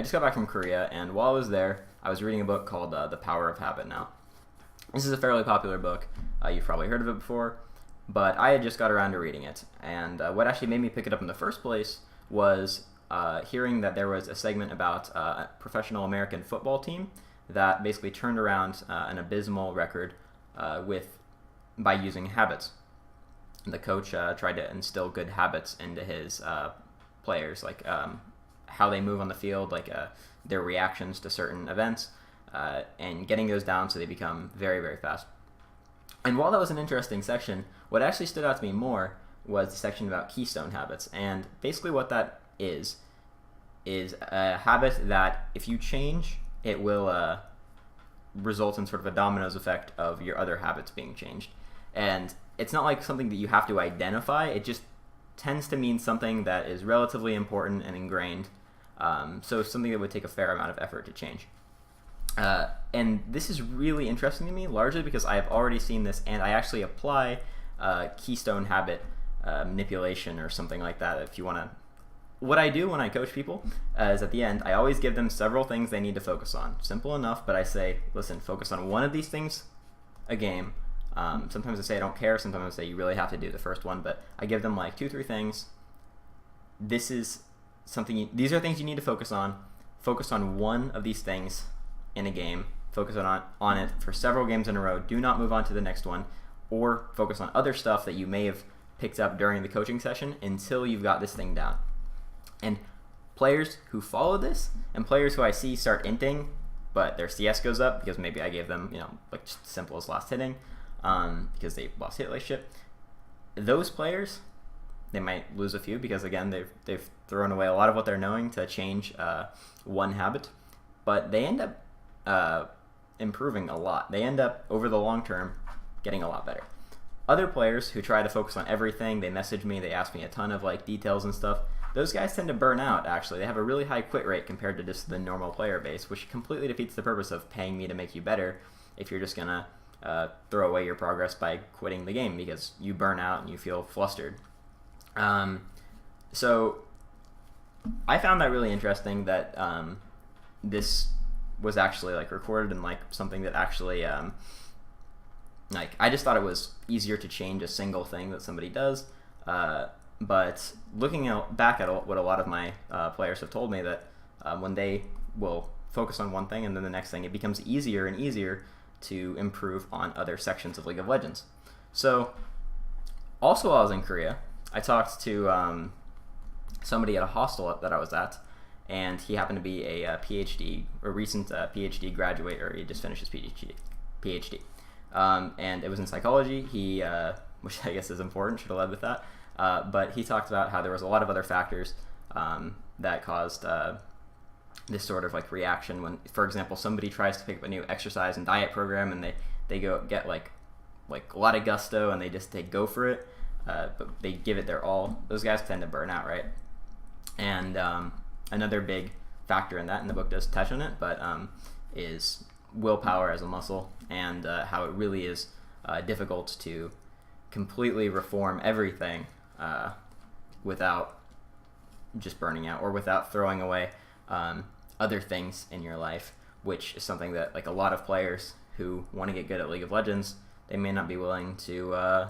I just got back from Korea, and while I was there, I was reading a book called The Power of Habit. Now, this is a fairly popular book. You've probably heard of it before, but I had just got around to reading it. And what actually made me pick it up in the first place was hearing that there was a segment about a professional American football team that basically turned around an abysmal record by using habits. The coach tried to instill good habits into his players, like how they move on the field, like their reactions to certain events, and getting those down so they become very, very fast. And while that was an interesting section, what actually stood out to me more was the section about Keystone habits. And basically what that is a habit that if you change, it will result in sort of a dominoes effect of your other habits being changed. And it's not like something that you have to identify. It just tends to mean something that is relatively important and ingrained. So something that would take a fair amount of effort to change. And this is really interesting to me, largely because I have already seen this, and I actually apply Keystone habit manipulation or something like that. If you want to, what I do when I coach people is at the end, I always give them several things they need to focus on. Simple enough, but I say, listen, focus on one of these things a game. Sometimes I say I don't care. Sometimes I say you really have to do the first one, but I give them like 2-3 things. This is something. These are things you need to focus on. Focus on one of these things in a game. Focus on it for several games in a row. Do not move on to the next one, or focus on other stuff that you may have picked up during the coaching session until you've got this thing down. And players who follow this, and players who I see start inting, but their CS goes up because maybe I gave them, like just simple as last hitting, because they lost hit relationship. Those players, they might lose a few because again they've thrown away a lot of what they're knowing to change one habit, but they end up improving a lot. They end up over the long term getting a lot better. Other players who try to focus on everything, they message me, they ask me a ton of like details and stuff. Those guys tend to burn out, actually. They have a really high quit rate compared to just the normal player base, which completely defeats the purpose of paying me to make you better if you're just going to throw away your progress by quitting the game because you burn out and you feel flustered. So I found that really interesting that this was actually like recorded and like something that actually like I just thought it was easier to change a single thing that somebody does. But looking back at what a lot of my players have told me that when they will focus on one thing and then the next thing, it becomes easier and easier to improve on other sections of League of Legends. So also while I was in Korea, I talked to somebody at a hostel that I was at, and he happened to be a PhD, or recent PhD graduate, or he just finished his PhD. And it was in psychology. He, which I guess is important, should have led with that. But he talked about how there was a lot of other factors that caused this sort of like reaction when, for example, somebody tries to pick up a new exercise and diet program and they go get like a lot of gusto and they go for it, but they give it their all. Those guys tend to burn out, right? And another big factor in that, and the book does touch on it, but is willpower as a muscle, and how it really is difficult to completely reform everything without just burning out or without throwing away other things in your life, which is something that like a lot of players who want to get good at League of Legends, they may not be willing to,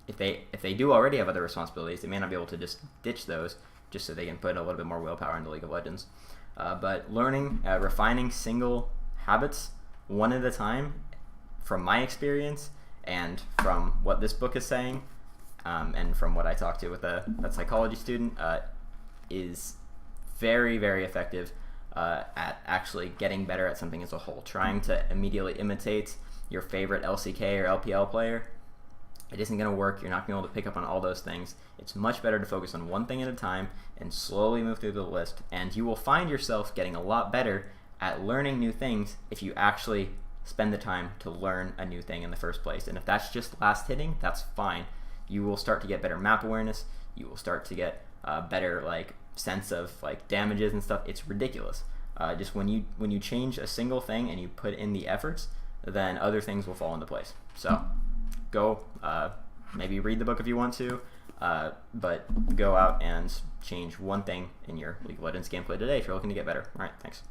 if they do already have other responsibilities, they may not be able to just ditch those just so they can put a little bit more willpower into League of Legends. But learning, refining single habits one at a time, from my experience and from what this book is saying, and from what I talked to with that psychology student, is very, very effective at actually getting better at something as a whole. Trying to immediately imitate your favorite LCK or LPL player, it isn't going to work. You're not going to be able to pick up on all those things. It's much better to focus on one thing at a time and slowly move through the list, and you will find yourself getting a lot better at learning new things if you actually spend the time to learn a new thing in the first place. And if that's just last hitting, that's fine. You will start to get better map awareness. You will start to get better like sense of like damages and stuff. It's ridiculous. Just when you change a single thing and you put in the efforts, then other things will fall into place. So go maybe read the book if you want to. But go out and change one thing in your League of Legends gameplay today if you're looking to get better. All right, thanks.